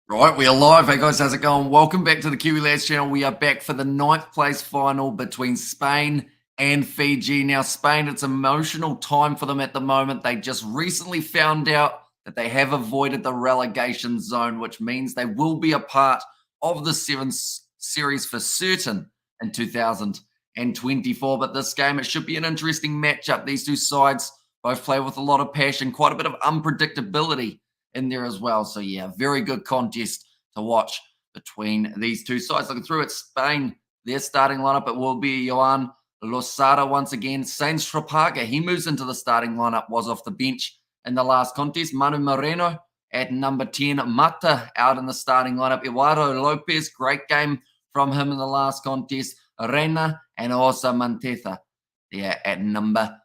Right, we are live. Hey guys, how's it going? Welcome back to the Kiwi Lads channel. We are back for the ninth place final between Spain and Fiji. Now, Spain, it's emotional time for them at the moment. They just recently found out that they have avoided the relegation zone, which means they will be a part of the Sevens series for certain in 2024. But this game, it should be an interesting matchup. These two sides both play with a lot of passion, quite a bit of unpredictability in there as well. So yeah, very good contest to watch between these two sides. Looking through at Spain, their starting lineup, it will be Joan Losada once again. Sainz Trapaga, he moves into the starting lineup, was off the bench in the last contest. Manu Moreno at number 10. Mata out in the starting lineup. Eduardo Lopez, great game from him in the last contest. Reina and also Manteza there at number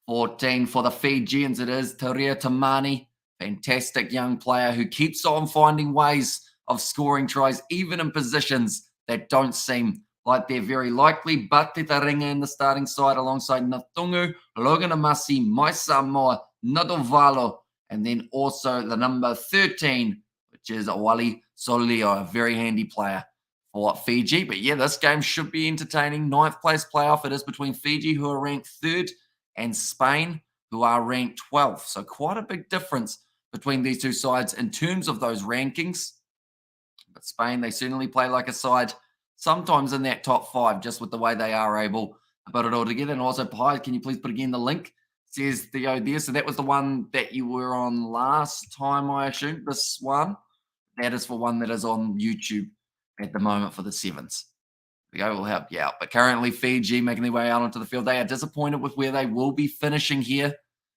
14. For the Fijians, it is Taria Tamani. Fantastic young player who keeps on finding ways of scoring tries, even in positions that don't seem like they're very likely. But Tetaringa in the starting side alongside Natungu, Logan Amasi, Mai Samoa, Nadovalo, and then also the number 13, which is Wally Solio, a very handy player for Fiji. But yeah, this game should be entertaining. Ninth place playoff. It is between Fiji, who are ranked third, and Spain, who are ranked 12th. So quite a big difference between these two sides in terms of those rankings. But Spain, they certainly play like a side, sometimes in that top five, just with the way they are able to put it all together. And also, Pi, can you please put again the link? Says Theo there. So that was the one that you were on last time, I assume. This one, that is for one that is on YouTube at the moment for the Sevens. The go will help you out. But currently, Fiji making their way out onto the field. They are disappointed with where they will be finishing here.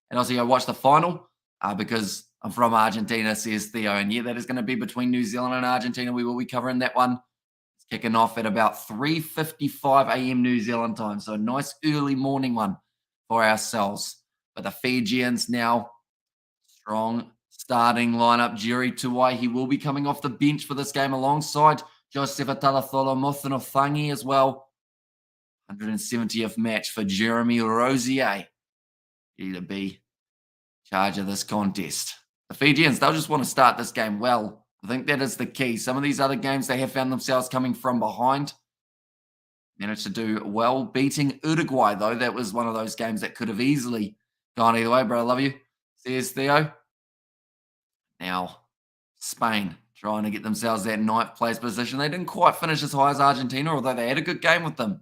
And also, go watch the final because I'm from Argentina, says Theo. And yeah, that is going to be between New Zealand and Argentina. We will be covering that one. It's kicking off at about 3:55 a.m. New Zealand time. So a nice early morning one for ourselves. But the Fijians now, strong starting lineup. Jerry Tuwai, he will be coming off the bench for this game alongside Joseph Atalatholo Mothanothangi as well. 170th match for Jeremy Rosier. He to be in charge of this contest. The Fijians, they'll just want to start this game well. I think that is the key. Some of these other games, they have found themselves coming from behind. Managed to do well. Beating Uruguay, though, that was one of those games that could have easily gone either way, bro. I love you, says Theo. Now, Spain trying to get themselves that ninth place position. They didn't quite finish as high as Argentina, although they had a good game with them,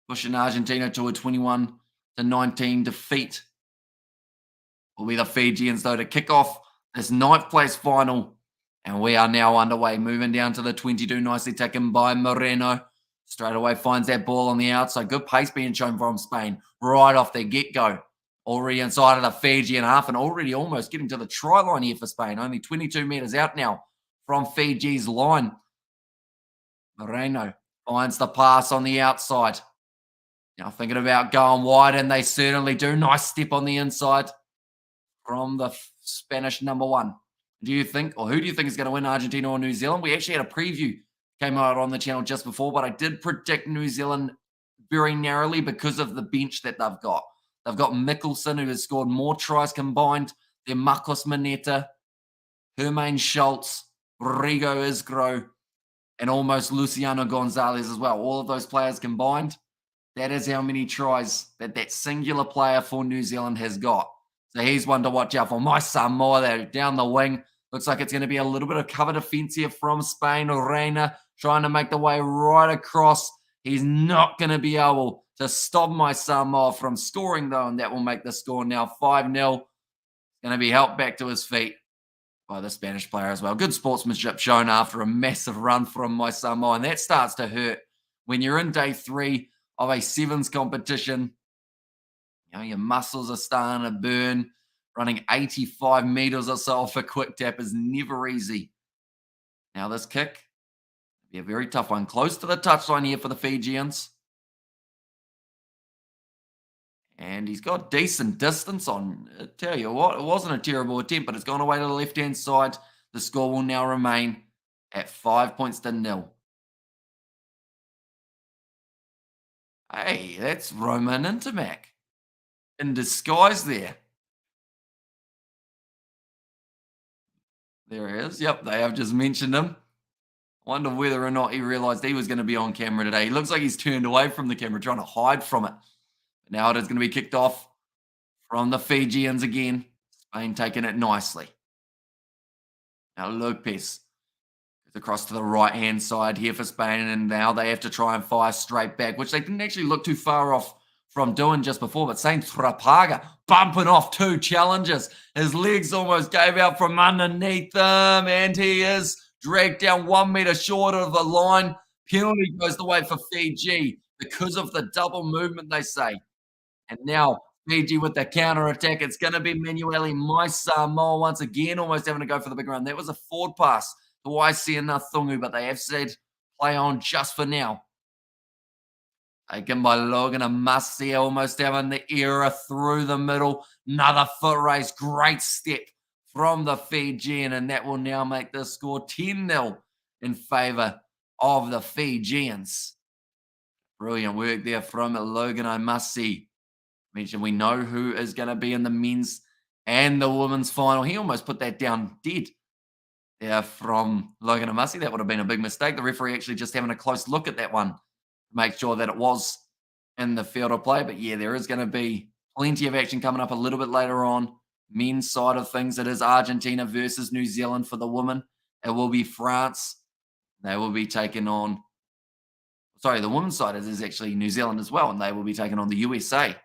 pushing Argentina to a 21-19 defeat. Will be the Fijians, though, to kick off this ninth place final. And we are now underway, moving down to the 22, nicely taken by Moreno. Straight away finds that ball on the outside. Good pace being shown from Spain right off the get-go. Already inside of the Fijian half and already almost getting to the try line here for Spain. Only 22 metres out now from Fiji's line. Moreno finds the pass on the outside. Now thinking about going wide, and they certainly do. Nice step on the inside from the Spanish number one. Do you think, or who do you think is going to win, Argentina or New Zealand? We actually had a preview came out on the channel just before, but I did predict New Zealand very narrowly because of the bench that they've got. They've got Mickelson, who has scored more tries combined than Marcos Maneta, Hermaine Schultz, Rigo Isgro, and almost Luciano Gonzalez as well. All of those players combined, that is how many tries that singular player for New Zealand has got. So he's one to watch out for. My Samoa there down the wing. Looks like it's going to be a little bit of cover defense here from Spain. Reina trying to make the way right across. He's not going to be able to stop my Samoa from scoring, though, and that will make the score now 5-0. Going to be helped back to his feet by the Spanish player as well. Good sportsmanship shown after a massive run from my Samoa, and that starts to hurt when you're in day 3 of a sevens competition. You know, your muscles are starting to burn. Running 85 meters or so off a quick tap is never easy. Now this kick, be a very tough one. Close to the touchline here for the Fijians. And he's got decent distance on. I tell you what, it wasn't a terrible attempt, but it's gone away to the left-hand side. The score will now remain at 5-0. Hey, that's Roman Intermac in disguise there. There he is. Yep, they have just mentioned him. Wonder whether or not he realized he was going to be on camera today. He looks like he's turned away from the camera, trying to hide from it. But now it is going to be kicked off from the Fijians again. Spain taking it nicely. Now Lopez is across to the right-hand side here for Spain, and now they have to try and fire straight back, which they didn't actually look too far off from doing just before. But Saint Trapaga bumping off two challenges. His legs almost gave out from underneath them, and he is dragged down 1 meter short of the line. Penalty goes the way for Fiji because of the double movement, they say. And now Fiji with the counter attack. It's going to be Manueli Maisamo once again, almost having to go for the big run. That was a forward pass to YC and Thungu, but they have said play on just for now. Taken by Logan Amasi, almost having the era through the middle. Another foot race. Great step from the Fijian, and that will now make the score 10-0 in favour of the Fijians. Brilliant work there from Logan Amasi. Mentioned we know who is going to be in the men's and the women's final. He almost put that down dead there from Logan Amasi. That would have been a big mistake. The referee actually just having a close look at that one to make sure that it was in the field of play. But yeah, there is going to be plenty of action coming up a little bit later on. Men's side of things, it is Argentina versus New Zealand for the women. It will be France. They will be taking on, sorry, the women's side is actually New Zealand as well, and they will be taking on the USA.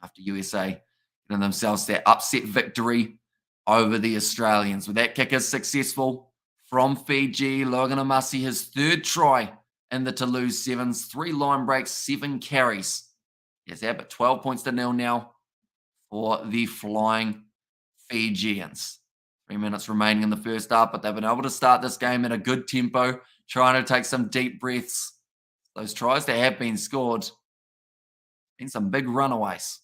After USA getting themselves that upset victory over the Australians. With that kick is successful from Fiji. Logan Amasi, his third try in the Toulouse Sevens. 3 line breaks, 7 carries. Yes, that, but 12 points to nil now for the Flying Fijians. 3 minutes remaining in the first half, but they've been able to start this game at a good tempo, trying to take some deep breaths. Those tries that have been scored, been some big runaways.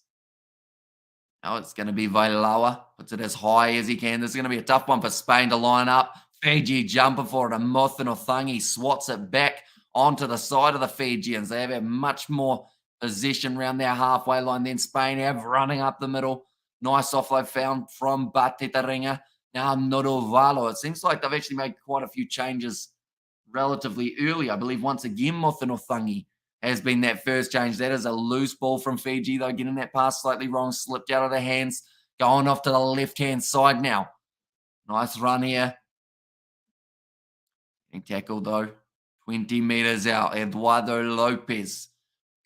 Now it's going to be Vailawa. Puts it as high as he can. This is going to be a tough one for Spain to line up. Fiji jumping for it. And Mothinothangi swats it back onto the side of the Fijians. They have had much more possession around their halfway line than Spain have, running up the middle. Nice offload found from Batetaringa. Now Nodovalo. It seems like they've actually made quite a few changes relatively early. I believe once again Mothinothangi has been that first change. That is a loose ball from Fiji, though, getting that pass slightly wrong, slipped out of their hands, going off to the left-hand side now. Nice run here. Getting tackled, though. 20 metres out. Eduardo Lopez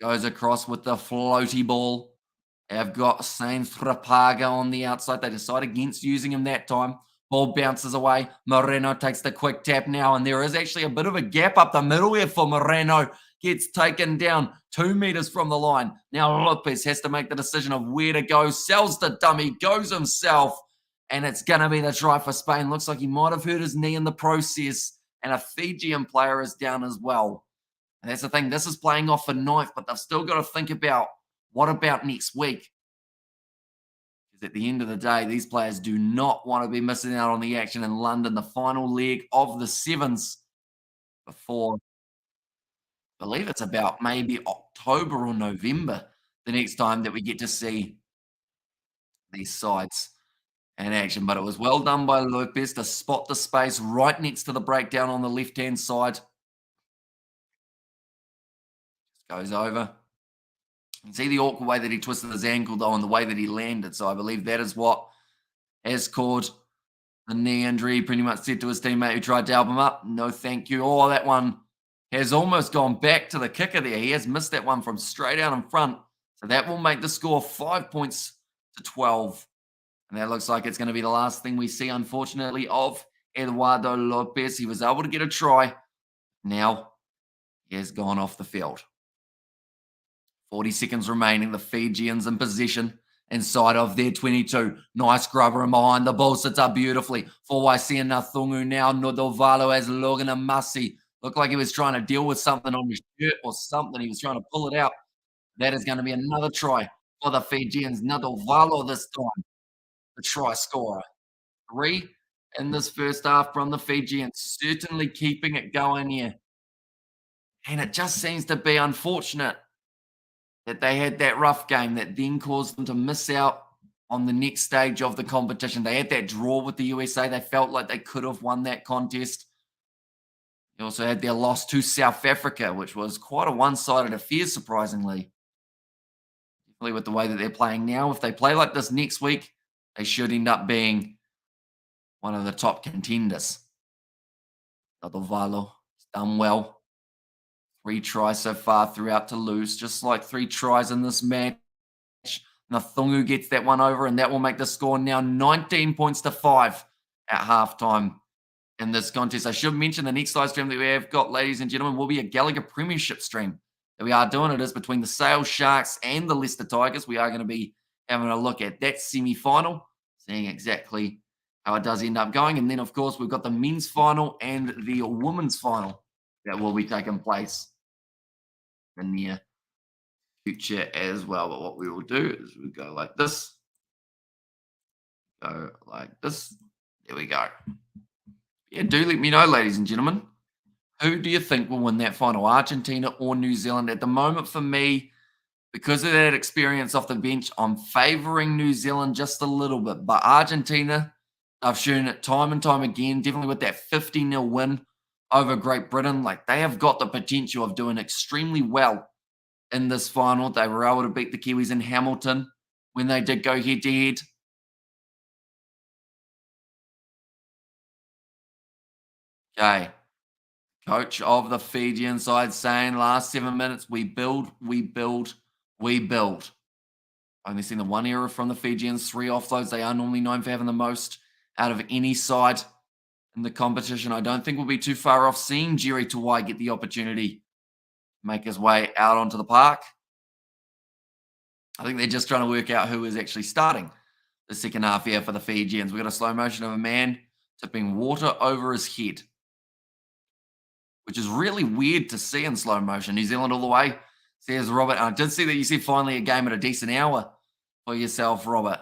goes across with the floaty ball. They've got Sainz Rapaga on the outside. They decide against using him that time. Ball bounces away. Moreno takes the quick tap now, and there is actually a bit of a gap up the middle here for Moreno. Gets taken down 2 meters from the line. Now Lopez has to make the decision of where to go. Sells the dummy, goes himself, and it's going to be the try for Spain. Looks like he might have hurt his knee in the process, and a Fijian player is down as well. And that's the thing. This is playing off for ninth, but they've still got to think about what about next week? Because at the end of the day, these players do not want to be missing out on the action in London, the final leg of the Sevens before, I believe it's about maybe October or November, the next time that we get to see these sides in action. But it was well done by Lopez to spot the space right next to the breakdown on the left-hand side. Just goes over. You can see the awkward way that he twisted his ankle, though, and the way that he landed. So I believe that is what has caused the knee injury. He pretty much said to his teammate who tried to help him up, no thank you. Oh, that one has almost gone back to the kicker there. He has missed that one from straight out in front. So that will make the score 5 points to 12. And that looks like it's going to be the last thing we see, unfortunately, of Eduardo Lopez. He was able to get a try. Now he has gone off the field. 40 seconds remaining. The Fijians in position inside of their 22. Nice grubber and behind. The ball sits up beautifully for YC and Nathungu now. Nodovalo as Logan Amasi. Looked like he was trying to deal with something on his shirt or something. He was trying to pull it out. That is going to be another try for the Fijians. Nodovalo this time, the try scorer. 3 in this first half from the Fijians. Certainly keeping it going here. And it just seems to be unfortunate that they had that rough game that then caused them to miss out on the next stage of the competition. They had that draw with the USA. They felt like they could have won that contest. You also had their loss to South Africa, which was quite a one-sided affair, surprisingly. Definitely with the way that they're playing now. If they play like this next week, they should end up being one of the top contenders. Valo has done well. 3 tries so far throughout Toulouse, just like 3 tries in this match. Nathungu gets that one over, and that will make the score now 19 points to 5 at halftime in this contest. I should mention the next live stream that we have got, ladies and gentlemen, will be a Gallagher Premiership stream that we are doing. It is between the Sales Sharks and the Leicester Tigers. We are going to be having a look at that semi-final, seeing exactly how it does end up going. And then, of course, we've got the men's final and the women's final that will be taking place in the near future as well. But what we will do is we go like this, go like this. There we go. Yeah, do let me know, ladies and gentlemen. Who do you think will win that final, Argentina or New Zealand? At the moment, for me, because of that experience off the bench, I'm favouring New Zealand just a little bit. But Argentina, I've shown it time and time again, definitely with that 50-0 win over Great Britain. Like, they have got the potential of doing extremely well in this final. They were able to beat the Kiwis in Hamilton when they did go head-to-head. Okay. Coach of the Fijian side saying last 7 minutes, we build, we build, we build. Only seen the one error from the Fijians, 3 offloads. They are normally known for having the most out of any side in the competition. I don't think we'll be too far off seeing Jerry Tawai get the opportunity to make his way out onto the park. I think they're just trying to work out who is actually starting the second half here for the Fijians. We've got a slow motion of a man tipping water over his head, which is really weird to see in slow motion. New Zealand all the way, says Robert. And I did see that you said finally a game at a decent hour for yourself, Robert.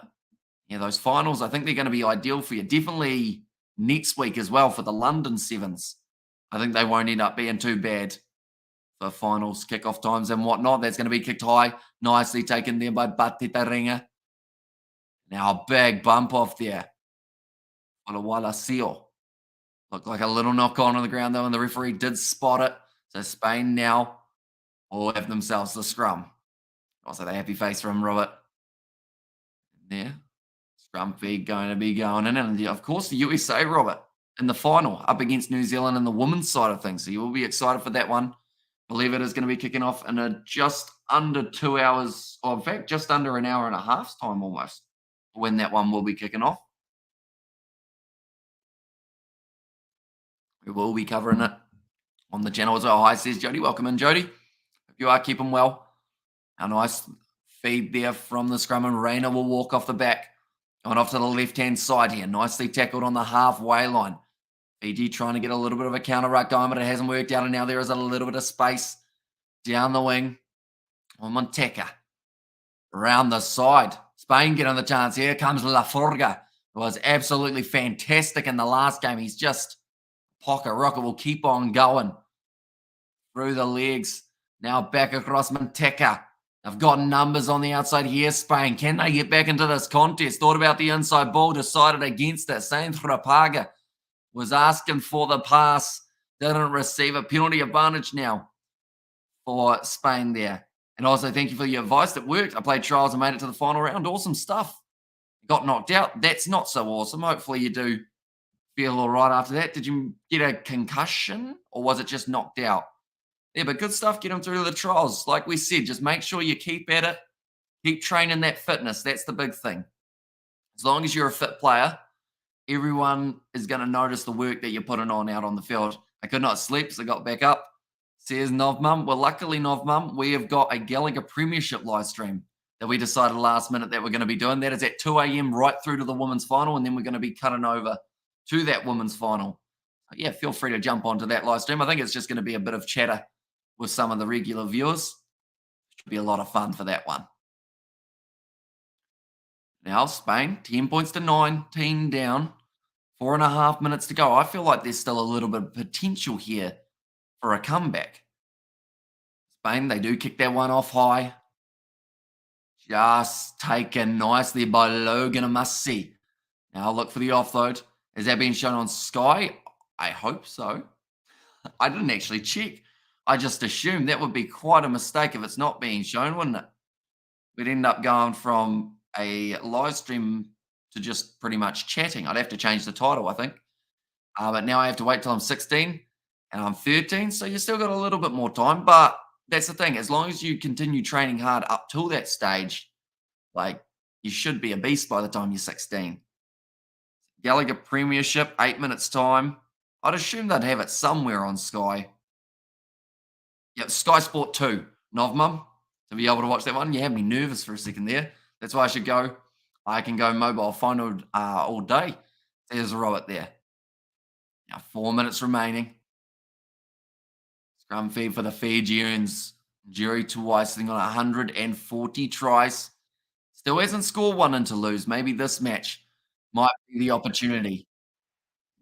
Yeah, those finals, I think they're going to be ideal for you. Definitely next week as well for the London Sevens. I think they won't end up being too bad for finals, kickoff times and whatnot. That's going to be kicked high. Nicely taken there by Batita Ringa. Now a big bump off there. Wala Seal. Looked like a little knock on the ground, though, and the referee did spot it. So Spain now will have themselves the scrum. Also, the happy face from Robert. There. Scrum feed going to be going in. And, of course, the USA, Robert, in the final up against New Zealand in the women's side of things. So you will be excited for that one. I believe it is going to be kicking off in a just under 2 hours, or in fact, just under an hour and a half's time almost, when that one will be kicking off. We will be covering it on the channel as well. Hi, says Jody. Welcome in, Jody. Hope you are keeping well. A nice feed there from the scrum, and Rayner will walk off the back. Going off to the left-hand side here. Nicely tackled on the halfway line. Fiji trying to get a little bit of a counter-ruck going, but it hasn't worked out, and now there is a little bit of space down the wing on Monteca. Around the side. Spain getting the chance. Here comes La Forga, who was absolutely fantastic in the last game. He's just pocket rocket, will keep on going through the legs. Now back across Monteca. They've got numbers on the outside here, Spain. Can they get back into this contest? Thought about the inside ball, decided against it. Saint Rapaga was asking for the pass. Didn't receive a penalty advantage now for Spain there. And also, thank you for your advice. It worked. I played trials and made it to the final round. Awesome stuff. Got knocked out. That's not so awesome. Hopefully you do feel all right after that. Did you get a concussion or was it just knocked out? Yeah, but good stuff. Get them through the trials. Like we said, just make sure you keep at it. Keep training that fitness. That's the big thing. As long as you're a fit player, everyone is going to notice the work that you're putting on out on the field. I could not sleep, so I got back up. Says Novmum. Well, luckily, Novmum, we have got a Gallagher Premiership live stream that we decided last minute that we're going to be doing. That is at 2 a.m. right through to the women's final, and then we're going to be cutting over to that women's final. Yeah, feel free to jump onto that live stream. I think it's just going to be a bit of chatter with some of the regular viewers. Should be a lot of fun for that one. Now, Spain, 10 points to 19 down. 4.5 minutes to go. I feel like there's still a little bit of potential here for a comeback. Spain, they do kick that one off high. Just taken nicely by Logan Amassi. Now look for the offload. Has that been shown on Sky? I hope so. I didn't actually check. I just assumed that would be quite a mistake if it's not being shown, wouldn't it? We'd end up going from a live stream to just pretty much chatting. I'd have to change the title, I think. But now I have to wait till I'm 16 and I'm 13. So you still got a little bit more time. But that's the thing. As long as you continue training hard up till that stage, like you should be a beast by the time you're 16. Gallagher Premiership, 8 minutes time. I'd assume they'd have it somewhere on Sky. Yep, Sky Sport 2, Novmum, to be able to watch that one. You had me nervous for a second there. That's why I should go. I can go mobile final all day. There's a Robert there. Now 4 minutes remaining. Scrum feed for the Fijians. Jury twice, sitting on 140 tries. Still hasn't scored one in Toulouse. Maybe this match might be the opportunity.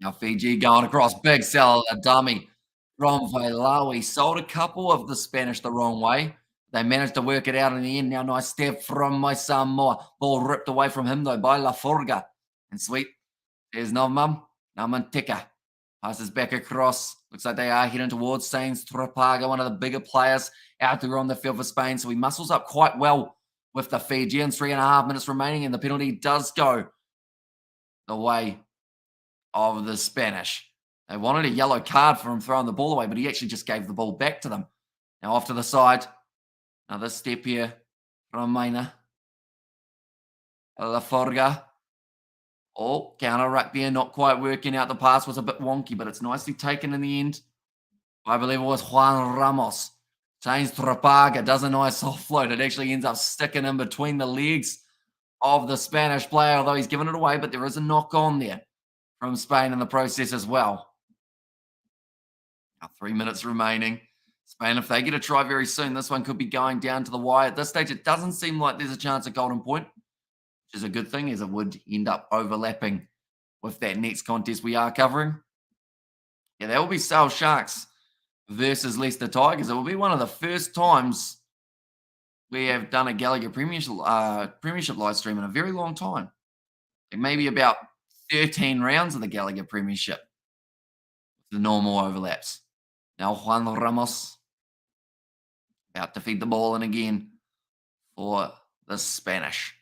Now Fiji going across, big sell, a dummy from Vailawi. Sold a couple of the Spanish the wrong way. They managed to work it out in the end. Now nice step from my Samoa. Ball ripped away from him though by La Forga. And sweet. There's Nomam. Namantika. Passes back across. Looks like they are heading towards Sainz Trapaga, one of the bigger players out there on the field for Spain. So he muscles up quite well with the Fijians. 3.5 minutes remaining, and the penalty does go the way of the Spanish. They wanted a yellow card for him throwing the ball away, but he actually just gave the ball back to them. Now off to the side. Another step here from Maina. La Forga. Oh, counter ruck there, not quite working out. The pass was a bit wonky, but it's nicely taken in the end. I believe it was Juan Ramos. James Trapaga does a nice offload. It actually ends up sticking in between the legs of the Spanish player, although he's given it away, but there is a knock on there from Spain in the process as well. Now 3 minutes remaining. Spain, if they get a try very soon, this one could be going down to the wire. At this stage, it doesn't seem like there's a chance of golden point, which is a good thing, as it would end up overlapping with that next contest we are covering. Yeah, that will be Sale Sharks versus Leicester Tigers. It will be one of the first times we have done a Gallagher Premiership live stream in a very long time. It may be about 13 rounds of the Gallagher Premiership with the normal overlaps. Now Juan Ramos about to feed the ball in again for the Spanish.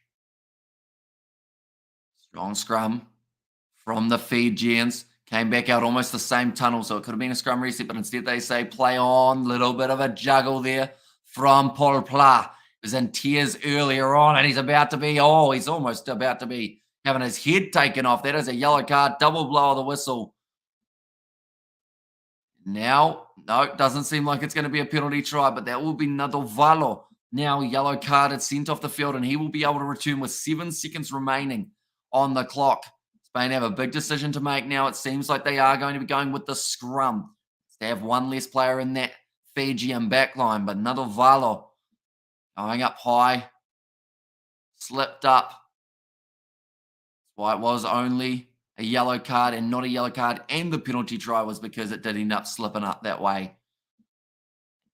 Strong scrum from the Fijians. Came back out almost the same tunnel, so it could have been a scrum reset, but instead they say play on. Little bit of a juggle there from Paul Pla. He was in tears earlier on, and he's almost about to be having his head taken off. That is a yellow card, double blow of the whistle. Now, no, it doesn't seem like it's going to be a penalty try, but that will be Nadovalo. Now yellow carded, sent off the field, and he will be able to return with 7 seconds remaining on the clock. Spain have a big decision to make now. It seems like they are going to be going with the scrum. They have one less player in that Fijian backline, but Nadovalo going up high, slipped up. That's why it was only a yellow card and not a yellow card, and the penalty try was because it did end up slipping up that way.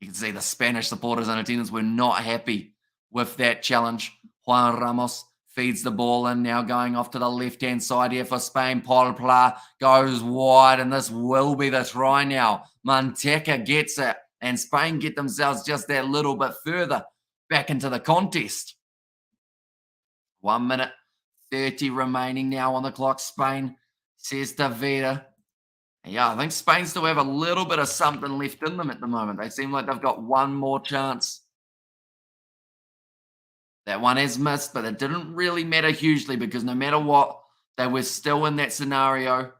You can see the Spanish supporters and attendants were not happy with that challenge. Juan Ramos feeds the ball in, now going off to the left-hand side here for Spain. Paul Pla goes wide, and this will be the try now. Manteca gets it, and Spain get themselves just that little bit further back into the contest. 1 minute 30 remaining now on the clock. Spain says to Vida. Yeah, I think Spain still have a little bit of something left in them at the moment. They seem like they've got one more chance. That one is missed, but it didn't really matter hugely because no matter what, they were still in that scenario.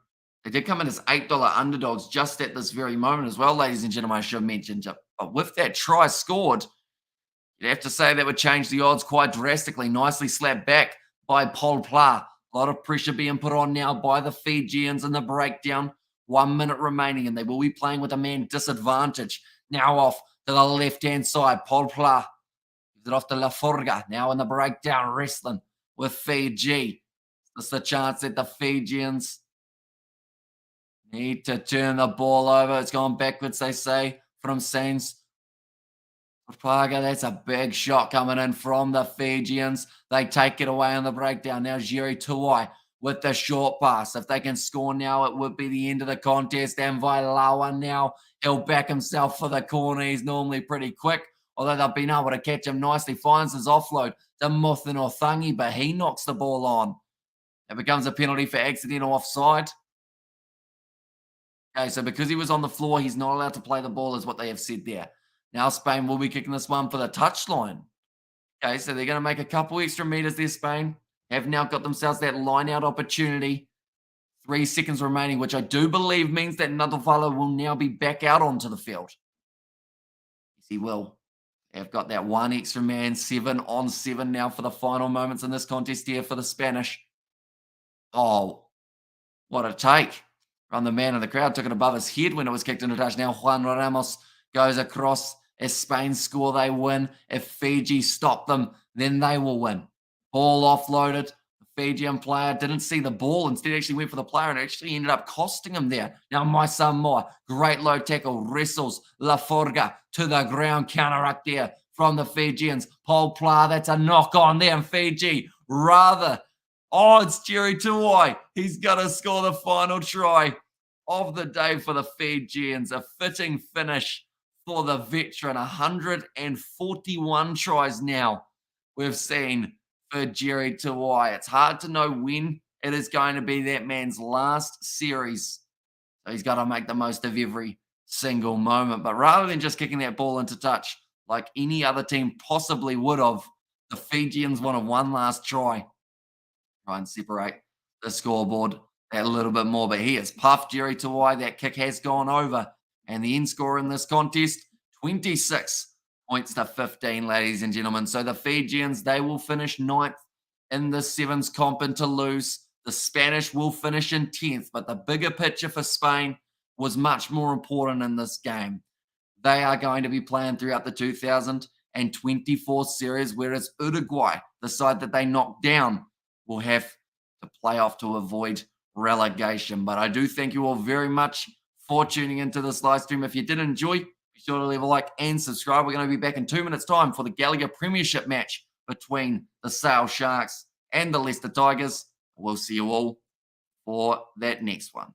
They did come in as $8 underdogs just at this very moment as well, ladies and gentlemen, I should mention. But with that try scored, you'd have to say that would change the odds quite drastically. Nicely slapped back by Paul Pla. A lot of pressure being put on now by the Fijians in the breakdown. 1 minute remaining, and they will be playing with a man disadvantage. Now off to the left-hand side. Paul Pla gives it off to La Forga. Now in the breakdown, wrestling with Fiji. This is the chance that the Fijians need to turn the ball over. It's gone backwards, they say, from Sainz. Trapaga, that's a big shot coming in from the Fijians. They take it away on the breakdown. Now Jerry Tuai with the short pass. If they can score now, it would be the end of the contest. And Vailawa now, he'll back himself for the corner. He's normally pretty quick, although they've been able to catch him nicely. Finds his offload to Muthan or Thangi, but he knocks the ball on. It becomes a penalty for accidental offside. Okay, so because he was on the floor, he's not allowed to play the ball, is what they have said there. Now Spain will be kicking this one for the touchline. Okay, so they're going to make a couple extra meters there, Spain. Have now got themselves that line-out opportunity. 3 seconds remaining, which I do believe means that Nadalvala will now be back out onto the field. Yes, he will. They've got that one extra man, 7-on-7 now for the final moments in this contest here for the Spanish. Oh, what a take. From the man in the crowd, took it above his head when it was kicked into touch. Now Juan Ramos goes across. If Spain score, they win. If Fiji stop them, then they will win. Ball offloaded. The Fijian player didn't see the ball. Instead, actually went for the player and actually ended up costing him there. Now Maisa Moa, great low tackle, wrestles La Forga to the ground. Counteract there from the Fijians. Paul Pla, that's a knock on there. And Fiji rather... Oh, it's Jerry Tuwai. He's going to score the final try of the day for the Fijians. A fitting finish for the veteran. 141 tries now we've seen for Jerry Tuwai. It's hard to know when it is going to be that man's last series. So he's got to make the most of every single moment. But rather than just kicking that ball into touch like any other team possibly would have, the Fijians wanted one last try. Try and separate the scoreboard that little bit more. But he has puffed Jerry Tuwai. That kick has gone over. And the end score in this contest, 26 points to 15, ladies and gentlemen. So the Fijians, they will finish 9th in the Sevens comp in Toulouse. The Spanish will finish in 10th. But the bigger picture for Spain was much more important in this game. They are going to be playing throughout the 2024 series, whereas Uruguay, the side that they knocked down, will have to play off to avoid relegation. But I do thank you all very much for tuning into this live stream. If you did enjoy, be sure to leave a like and subscribe. We're going to be back in 2 minutes' time for the Gallagher Premiership match between the Sale Sharks and the Leicester Tigers. We'll see you all for that next one.